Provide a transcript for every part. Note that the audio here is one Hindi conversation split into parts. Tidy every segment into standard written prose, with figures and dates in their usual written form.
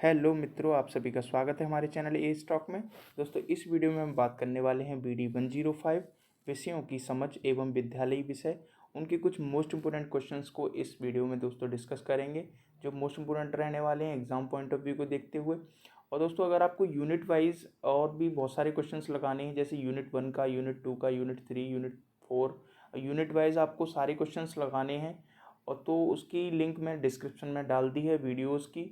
हेलो मित्रों, आप सभी का स्वागत है हमारे चैनल ए स्टॉक में। दोस्तों, इस वीडियो में हम बात करने वाले हैं BD 105 विषयों की समझ एवं विद्यालयी विषय। उनके कुछ मोस्ट इंपोर्टेंट क्वेश्चंस को इस वीडियो में दोस्तों डिस्कस करेंगे, जो मोस्ट इंपोर्टेंट रहने वाले हैं एग्जाम पॉइंट ऑफ व्यू को देखते हुए। और दोस्तों, अगर आपको यूनिट वाइज और भी बहुत सारे क्वेश्चंस लगाने हैं, जैसे यूनिट 1 का, यूनिट 2 का, यूनिट 3, यूनिट 4, यूनिट वाइज आपको सारे क्वेश्चंस लगाने हैं, और तो उसकी लिंक मैं डिस्क्रिप्शन में डाल दी है वीडियोज़ की।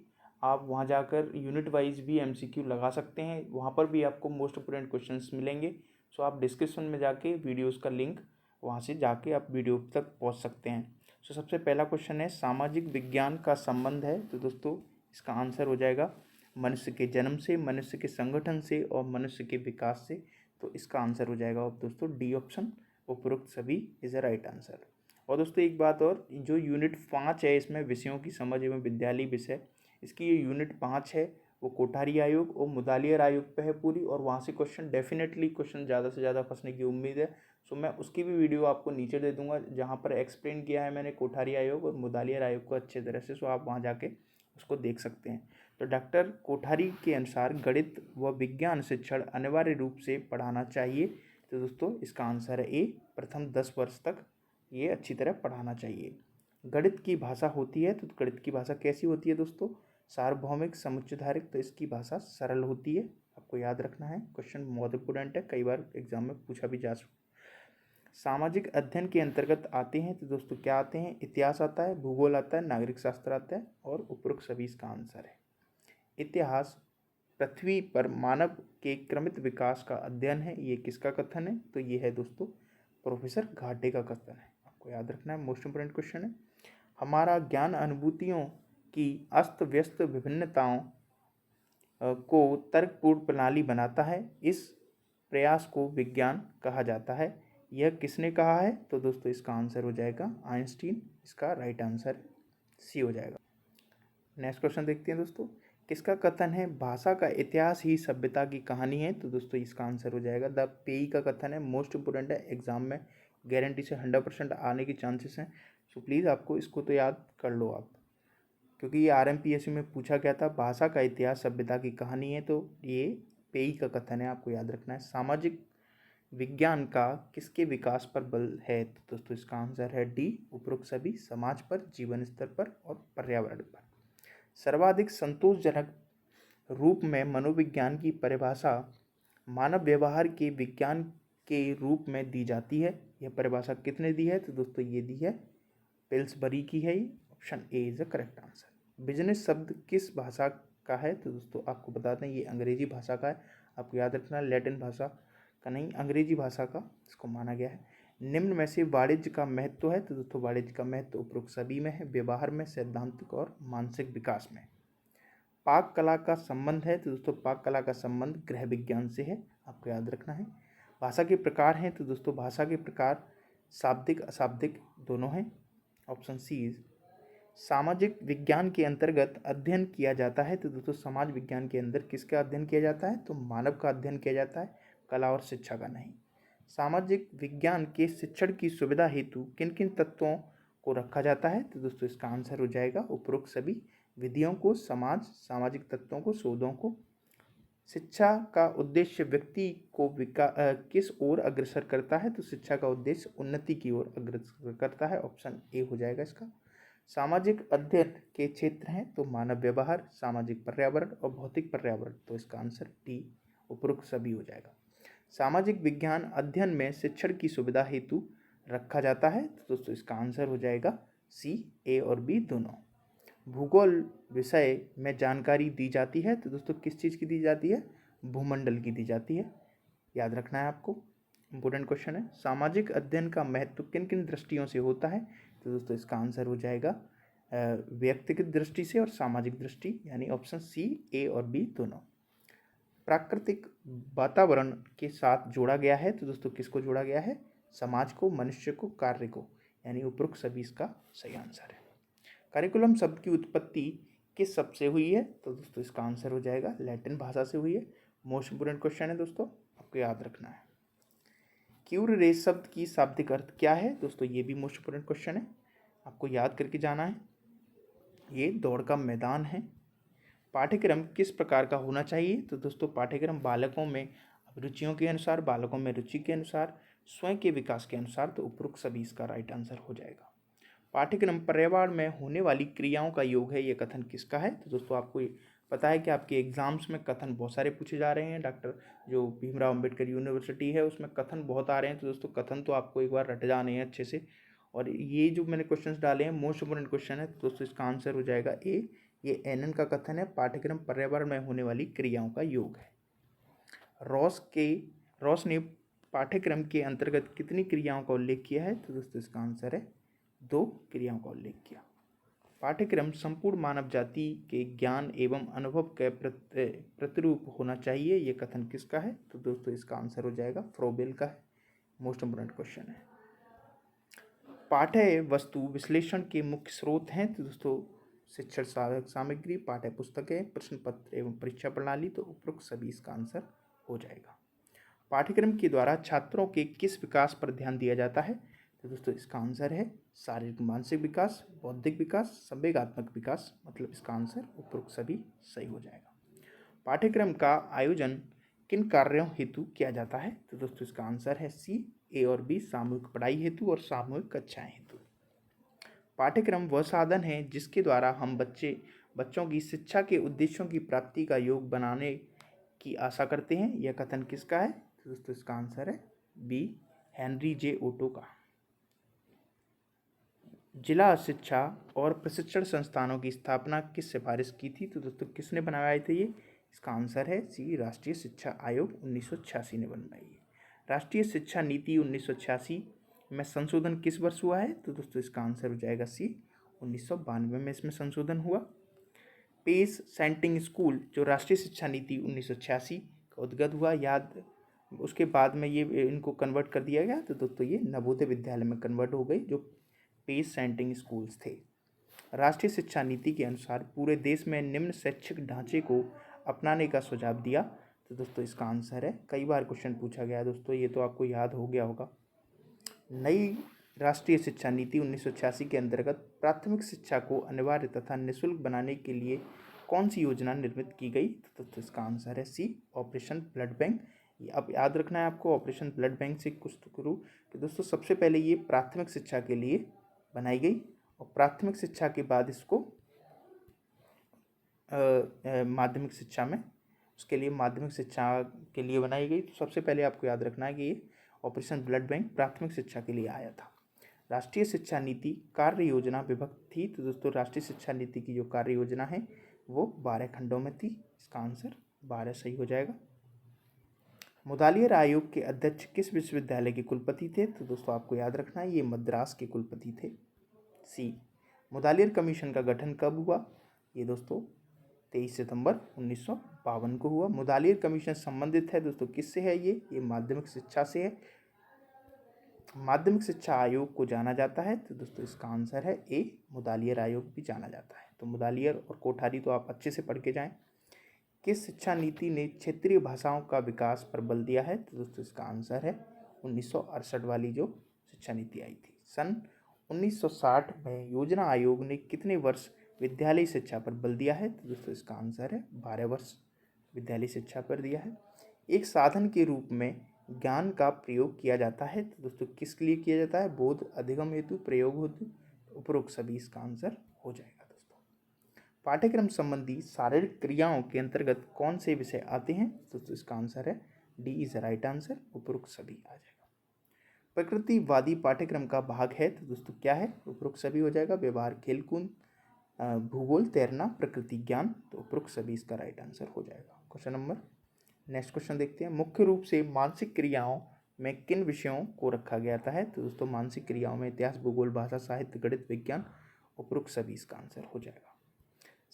आप वहाँ जाकर यूनिट वाइज भी MCQ लगा सकते हैं, वहाँ पर भी आपको मोस्ट इंपोर्टेंट क्वेश्चंस मिलेंगे। सो आप डिस्क्रिप्शन में जाके वीडियोस का लिंक, वहाँ से जाके आप वीडियो तक पहुँच सकते हैं। सो सबसे पहला क्वेश्चन है, सामाजिक विज्ञान का संबंध है। तो दोस्तों, इसका आंसर हो जाएगा मनुष्य के जन्म से, मनुष्य के संगठन से और मनुष्य के विकास से। तो इसका आंसर हो जाएगा दोस्तों डी ऑप्शन, उपरोक्त सभी इज अ राइट आंसर। और दोस्तों, एक बात और, जो यूनिट 5 है इसमें विषयों की समझ एवं विद्यालयी विषय, इसकी ये यूनिट 5 है वो कोठारी आयोग और मुदालियर आयोग पे है पूरी, और वहाँ से क्वेश्चन डेफिनेटली क्वेश्चन ज़्यादा से ज़्यादा फंसने की उम्मीद है। सो मैं उसकी भी वीडियो आपको नीचे दे दूंगा, जहाँ पर एक्सप्लेन किया है मैंने कोठारी आयोग और मुदालियर आयोग को अच्छे तरह से। सो आप वहाँ जाके उसको देख सकते हैं। तो डॉक्टर कोठारी के अनुसार गणित व विज्ञान शिक्षण अनिवार्य रूप से पढ़ाना चाहिए। तो दोस्तों, इसका आंसर है ए, प्रथम 10 वर्ष तक ये अच्छी तरह पढ़ाना चाहिए। गणित की भाषा होती है, तो गणित की भाषा कैसी होती है दोस्तों? सार्वभौमिक, समुच्चयधारक। तो इसकी भाषा सरल होती है, आपको याद रखना है। क्वेश्चन बहुत इंपोर्टेंट है, कई बार एग्जाम में पूछा भी जा सकता। सामाजिक अध्ययन के अंतर्गत आते हैं तो दोस्तों क्या आते हैं? इतिहास आता है, भूगोल आता है, नागरिक शास्त्र आता है, और उपरोक्त सभी इसका आंसर है। इतिहास पृथ्वी पर मानव के क्रमित विकास का अध्ययन है। ये किसका कथन है? तो ये है दोस्तों प्रोफेसर घाटे का कथन है, आपको याद रखना है। मोस्ट इंपोर्टेंट क्वेश्चन है। हमारा ज्ञान अनुभूतियों की अस्त व्यस्त विभिन्नताओं को तर्कपूर्ण प्रणाली बनाता है। इस प्रयास को विज्ञान कहा जाता है। यह किसने कहा है? तो दोस्तों, इसका आंसर हो जाएगा आइंस्टीन। इसका राइट आंसर सी हो जाएगा। नेक्स्ट क्वेश्चन देखते हैं दोस्तों। किसका कथन है भाषा का इतिहास ही सभ्यता की कहानी है? तो दोस्तों, इसका आंसर हो जाएगा द पेई का कथन है। मोस्ट इंपोर्टेंट है, एग्जाम में गारंटी से 100% आने की चांसेस हैं। सो प्लीज़ आपको इसको तो याद कर लो आप, क्योंकि ये RMPSC में पूछा गया था। भाषा का इतिहास सभ्यता की कहानी है, तो ये पेई का कथन है, आपको याद रखना है। सामाजिक विज्ञान का किसके विकास पर बल है? तो दोस्तों, इसका आंसर है डी, उपरोक्त सभी, समाज पर, जीवन स्तर पर और पर्यावरण पर। सर्वाधिक संतोषजनक रूप में मनोविज्ञान की परिभाषा मानव व्यवहार के विज्ञान के रूप में दी जाती है। यह परिभाषा कितने दी है? तो दोस्तों, ये दी है पिल्सबरी की है। Option A is the correct answer. Business शब्द किस भाषा का है? तो दोस्तों, आपको बता दें ये अंग्रेजी भाषा का है, आपको याद रखना है। लैटिन भाषा का नहीं, अंग्रेजी भाषा का इसको माना गया है। निम्न में से वाणिज्य का महत्व है? तो दोस्तों, वाणिज्य का महत्व उपरोक्त सभी में है, व्यवहार में, सैद्धांतिक और मानसिक विकास में। पाक कला का संबंध है? तो दोस्तों, पाक कला का संबंध गृह विज्ञान से है, आपको याद रखना है। भाषा के प्रकार हैं? तो दोस्तों, भाषा के प्रकार शाब्दिक, अशाब्दिक दोनों हैं। Option C is. सामाजिक विज्ञान के अंतर्गत अध्ययन किया जाता है? तो दोस्तों, समाज विज्ञान के अंदर किसका अध्ययन किया जाता है? तो मानव का अध्ययन किया जाता है, कला और शिक्षा का नहीं। सामाजिक विज्ञान के शिक्षण की सुविधा हेतु किन किन तत्वों को रखा जाता है? तो दोस्तों, इसका आंसर हो जाएगा उपरोक्त सभी, विधियों को, समाज, सामाजिक तत्वों को, शोधों को। शिक्षा का उद्देश्य व्यक्ति को किस ओर अग्रसर करता है? तो शिक्षा का उद्देश्य उन्नति की ओर अग्रसर करता है। ऑप्शन ए हो जाएगा इसका। सामाजिक अध्ययन के क्षेत्र हैं तो मानव व्यवहार, सामाजिक पर्यावरण और भौतिक पर्यावरण। तो इसका आंसर डी, उपरोक्त सभी हो जाएगा। सामाजिक विज्ञान अध्ययन में शिक्षण की सुविधा हेतु रखा जाता है, तो दोस्तों इसका आंसर हो जाएगा सी, ए और बी दोनों। भूगोल विषय में जानकारी दी जाती है, तो दोस्तों किस चीज़ की दी जाती है? भूमंडल की दी जाती है, याद रखना है आपको। इंपॉर्टेंट क्वेश्चन है। सामाजिक अध्ययन का महत्व किन किन दृष्टियों से होता है? तो दोस्तों, इसका आंसर हो जाएगा व्यक्तिगत दृष्टि से और सामाजिक दृष्टि, यानी ऑप्शन सी, ए और बी दोनों। प्राकृतिक वातावरण के साथ जोड़ा गया है, तो दोस्तों किसको जोड़ा गया है? समाज को, मनुष्य को, कार्य को, यानी उपरोक्त सभी इसका सही आंसर है। करिकुलम शब्द की उत्पत्ति किस शब्द से हुई है? तो दोस्तों, इसका आंसर हो जाएगा लैटिन भाषा से हुई है। मोस्ट इंपोर्टेंट क्वेश्चन है दोस्तों, आपको याद रखना है। क्यूर रेस शब्द की शाब्दिक अर्थ क्या है? दोस्तों, ये भी मोस्ट इंपोर्टेंट क्वेश्चन है, आपको याद करके जाना है। ये दौड़ का मैदान है। पाठ्यक्रम किस प्रकार का होना चाहिए? तो दोस्तों पाठ्यक्रम बालकों में रुचियों के अनुसार, बालकों में रुचि के अनुसार, स्वयं के विकास के अनुसार, तो उपरोक्त सभी इसका राइट आंसर हो जाएगा। पाठ्यक्रम पर्यावरण में होने वाली क्रियाओं का योग है, ये कथन किसका है? तो दोस्तों आपको पता है कि आपके एग्जाम्स में कथन बहुत सारे पूछे जा रहे हैं। डॉक्टर जो भीमराव अंबेडकर यूनिवर्सिटी है उसमें कथन बहुत आ रहे हैं, तो दोस्तों कथन तो आपको एक बार रट जाने हैं अच्छे से। और ये जो मैंने क्वेश्चंस डाले हैं मोस्ट इंपोर्टेंट क्वेश्चन है, तो दोस्तों इसका आंसर हो जाएगा ए। ये एनएन का कथन है, पाठ्यक्रम पर्यावरण में होने वाली क्रियाओं का योग है। रॉस ने पाठ्यक्रम के अंतर्गत कितनी क्रियाओं का उल्लेख किया है? तो दोस्तों इसका आंसर है 2 क्रियाओं का उल्लेख किया। पाठ्यक्रम संपूर्ण मानव जाति के ज्ञान एवं अनुभव के प्रतिरूप होना चाहिए, ये कथन किसका है? तो दोस्तों इसका आंसर हो जाएगा फ्रोबेल का है। मोस्ट इंपोर्टेंट क्वेश्चन है। पाठ्य वस्तु विश्लेषण के मुख्य स्रोत हैं, तो दोस्तों शिक्षण सहायक सामग्री, पाठ्य पुस्तकें, प्रश्न पत्र एवं परीक्षा प्रणाली, तो उपरोक्त सभी इसका आंसर हो जाएगा। पाठ्यक्रम के द्वारा छात्रों के किस विकास पर ध्यान दिया जाता है? तो दोस्तों इसका आंसर है शारीरिक मानसिक विकास, बौद्धिक विकास, संवेगात्मक विकास, मतलब इसका आंसर उपरोक्त सभी सही हो जाएगा। पाठ्यक्रम का आयोजन किन कार्यों हेतु किया जाता है? तो दोस्तों इसका आंसर है सी, ए और बी, सामूहिक पढ़ाई हेतु और सामूहिक कक्षाएं हेतु। पाठ्यक्रम वह साधन है जिसके द्वारा हम बच्चों की शिक्षा के उद्देश्यों की प्राप्ति का योग बनाने की आशा करते हैं, यह कथन किसका है? तो दोस्तों इसका आंसर है बी, हेनरी जे ओटो का। जिला शिक्षा और प्रशिक्षण संस्थानों की स्थापना किस सिफारिश की थी? तो दोस्तों किसने बनवाए थे ये? इसका आंसर है सी, राष्ट्रीय शिक्षा आयोग 1986 ने बनवाई है। राष्ट्रीय शिक्षा नीति 1986 में संशोधन किस वर्ष हुआ है? तो दोस्तों इसका आंसर हो जाएगा सी, 1992 में इसमें संशोधन हुआ। पेस सेंटिंग स्कूल जो राष्ट्रीय शिक्षा नीति 1986 का उद्गत हुआ, उसके बाद में ये इनको कन्वर्ट कर दिया गया, तो दोस्तों ये नवोदय विद्यालय में कन्वर्ट हो गई जो पेस सेंटिंग स्कूल्स थे। राष्ट्रीय शिक्षा नीति के अनुसार पूरे देश में निम्न शैक्षिक ढांचे को अपनाने का सुझाव दिया, तो दोस्तों इसका आंसर है, कई बार क्वेश्चन पूछा गया दोस्तों, ये तो आपको याद हो गया होगा। नई राष्ट्रीय शिक्षा नीति 1986 के अंतर्गत प्राथमिक शिक्षा को अनिवार्य तथा निःशुल्क बनाने के लिए कौन सी योजना निर्मित की गई? तो इसका आंसर है सी, ऑपरेशन ब्लड बैंक। अब याद रखना है आपको, ऑपरेशन ब्लड बैंक से कुछ तो करूँ कि दोस्तों सबसे पहले ये प्राथमिक शिक्षा के लिए बनाई गई और प्राथमिक शिक्षा के बाद इसको माध्यमिक शिक्षा में, उसके लिए माध्यमिक शिक्षा के लिए बनाई गई। तो सबसे पहले आपको याद रखना है कि ये ऑपरेशन ब्लड बैंक प्राथमिक शिक्षा के लिए आया था। राष्ट्रीय शिक्षा नीति कार्य योजना विभक्त थी, तो दोस्तों राष्ट्रीय शिक्षा नीति की जो कार्य योजना है वो 12 खंडों में थी, इसका आंसर 12 सही हो जाएगा। मुदालियर आयोग के अध्यक्ष किस विश्वविद्यालय के कुलपति थे? तो दोस्तों आपको याद रखना है ये मद्रास के कुलपति थे, सी। मुदालियर कमीशन का गठन कब हुआ? ये दोस्तों 23 सितंबर 1952 को हुआ। मुदालियर कमीशन संबंधित है दोस्तों किससे है? ये माध्यमिक शिक्षा से है। माध्यमिक शिक्षा आयोग को जाना जाता है, तो दोस्तों इसका आंसर है ए, मुदालियर आयोग भी जाना जाता है। तो मुदालियर और कोठारी तो आप अच्छे से पढ़ के जाएं। किस शिक्षा नीति ने क्षेत्रीय भाषाओं का विकास पर बल दिया है? तो दोस्तों इसका आंसर है 1968 वाली जो शिक्षा नीति आई थी। सन 1960 में योजना आयोग ने कितने वर्ष विद्यालयी शिक्षा पर बल दिया है? तो दोस्तों इसका आंसर है 12 वर्ष विद्यालयी शिक्षा पर दिया है। एक साधन के रूप में ज्ञान का प्रयोग किया जाता है, तो दोस्तों किसके लिए किया जाता है? बोध, अधिगम हेतु, प्रयोग हेतु, उपरोक्त सभी इसका आंसर हो जाएगा। दोस्तों पाठ्यक्रम संबंधी शारीरिक क्रियाओं के अंतर्गत कौन से विषय आते हैं? दोस्तों इसका आंसर है डी इज राइट आंसर, उपरोक्त सभी आ जाएगा। प्रकृतिवादी पाठ्यक्रम का भाग है, तो दोस्तों क्या है? उपरोक्त सभी हो जाएगा। व्यवहार, खेलकूद, भूगोल, तैरना, प्रकृति ज्ञान, तो उपरोक्त सभी इसका राइट आंसर हो जाएगा। क्वेश्चन नंबर नेक्स्ट क्वेश्चन देखते हैं। मुख्य रूप से मानसिक क्रियाओं में किन विषयों को रखा गया है? तो दोस्तों मानसिक क्रियाओं में इतिहास, भूगोल, भाषा, साहित्य, गणित, विज्ञान, उपरोक्त सभी इसका आंसर हो जाएगा।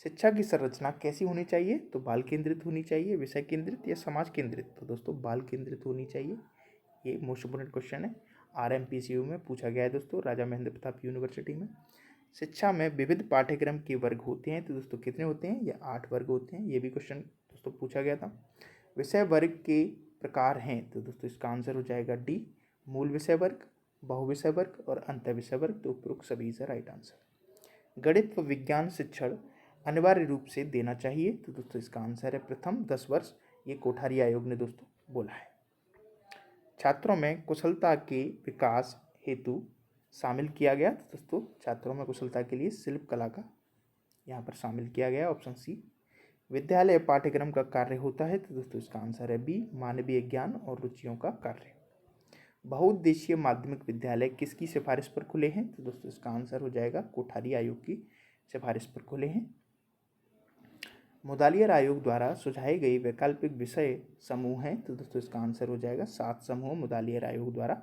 शिक्षा की संरचना कैसी होनी चाहिए? तो बाल केंद्रित होनी चाहिए, विषय केंद्रित या समाज केंद्रित? तो दोस्तों बाल केंद्रित होनी चाहिए, ये मोस्ट इंपोर्टेंट क्वेश्चन है, RMPCU में पूछा गया है दोस्तों, राजा महेंद्र प्रताप यूनिवर्सिटी में। शिक्षा में विविध पाठ्यक्रम के वर्ग होते हैं, तो दोस्तों कितने होते हैं? ये 8 वर्ग होते हैं, ये भी क्वेश्चन दोस्तों पूछा गया था। विषय वर्ग के प्रकार हैं, तो दोस्तों इसका आंसर हो जाएगा डी, मूल विषय वर्ग, बहुविषय वर्ग और अंतर विषय वर्ग, तो उपरोक्त सभी से राइट आंसर। गणित व विज्ञान शिक्षण अनिवार्य रूप से देना चाहिए? तो दोस्तों इसका आंसर है प्रथम 10 वर्ष, ये कोठारी आयोग ने दोस्तों बोला है। छात्रों में कुशलता के विकास हेतु शामिल किया गया, तो दोस्तों छात्रों में कुशलता के लिए शिल्प कला का यहाँ पर शामिल किया गया, ऑप्शन सी। विद्यालय पाठ्यक्रम का कार्य होता है, तो दोस्तों इसका आंसर है बी, मानवीय ज्ञान और रुचियों का कार्य। बहुउद्देशीय माध्यमिक विद्यालय किसकी सिफारिश पर खुले हैं? तो दोस्तों इसका आंसर हो जाएगा कोठारी आयोग की सिफारिश पर खुले हैं। मुदालियर आयोग द्वारा सुझाए गए वैकल्पिक विषय समूह हैं, तो दोस्तों इसका आंसर हो जाएगा 7 समूह मुदालियर आयोग द्वारा।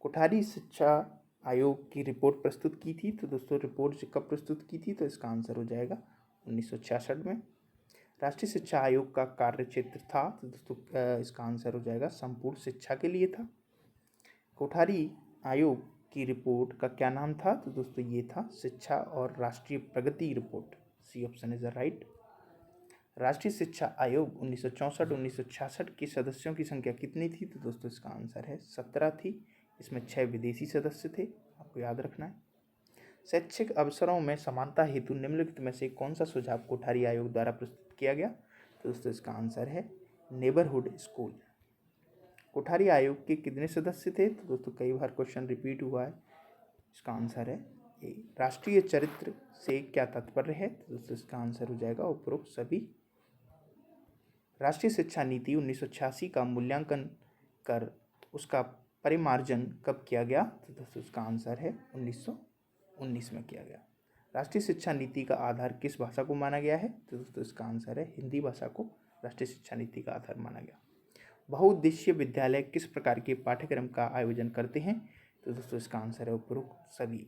कोठारी शिक्षा आयोग की रिपोर्ट प्रस्तुत की थी, तो दोस्तों रिपोर्ट कब प्रस्तुत की थी? तो इसका आंसर हो जाएगा 1966 में। राष्ट्रीय शिक्षा आयोग का कार्य क्षेत्र था, तो दोस्तों इसका आंसर हो जाएगा संपूर्ण शिक्षा के लिए था। कोठारी आयोग की रिपोर्ट का क्या नाम था? तो दोस्तों ये था शिक्षा और राष्ट्रीय प्रगति report, C option is the right. राष्ट्रीय शिक्षा आयोग 1964-1966 के सदस्यों की संख्या कितनी थी? तो दोस्तों इसका आंसर है 17 थी, इसमें 6 विदेशी सदस्य थे, आपको याद रखना है। शैक्षिक अवसरों में समानता हेतु निम्नलिखित में से कौन सा सुझाव कोठारी आयोग द्वारा प्रस्तुत किया गया? तो दोस्तों इसका आंसर है नेबरहुड स्कूल। कोठारी आयोग के कितने सदस्य थे? तो दोस्तों कई बार क्वेश्चन रिपीट हुआ है, इसका आंसर है ए। राष्ट्रीय चरित्र से क्या तात्पर्य है? तो दोस्तों इसका आंसर हो जाएगा उपरोक्त सभी। राष्ट्रीय शिक्षा नीति 1986 का मूल्यांकन कर उसका परिमार्जन कब किया गया? तो दोस्तों इसका आंसर है 1919 में किया गया। राष्ट्रीय शिक्षा नीति का आधार किस भाषा को माना गया है? तो दोस्तों इसका आंसर है हिंदी भाषा को राष्ट्रीय शिक्षा नीति का आधार माना गया। बहुउद्देशीय विद्यालय किस प्रकार के पाठ्यक्रम का आयोजन करते हैं? तो दोस्तों इसका आंसर है उपरोक्त सभी।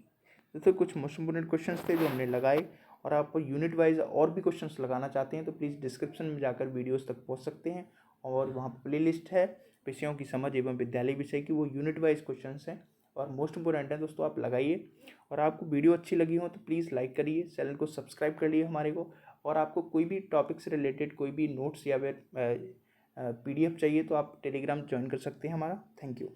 दोस्तों कुछ मोस्ट इंपोर्टेंट क्वेश्चंस थे जो हमने लगाए, और आप यूनिट वाइज और भी क्वेश्चंस लगाना चाहते हैं तो प्लीज़ डिस्क्रिप्शन में जाकर वीडियोस तक पहुंच सकते हैं, और वहां प्लेलिस्ट है विषयों की समझ एवं विद्यालय विषय की, वो यूनिट वाइज क्वेश्चंस हैं और मोस्ट इंपोर्टेंट है दोस्तों, आप लगाइए। और आपको वीडियो अच्छी लगी हो तो प्लीज़ लाइक करिए, चैनल को सब्सक्राइब कर लिए हमारे को, और आपको कोई भी टॉपिक से रिलेटेड कोई भी नोट्स या फिर PDF चाहिए तो आप टेलीग्राम ज्वाइन कर सकते हैं हमारा। Thank you.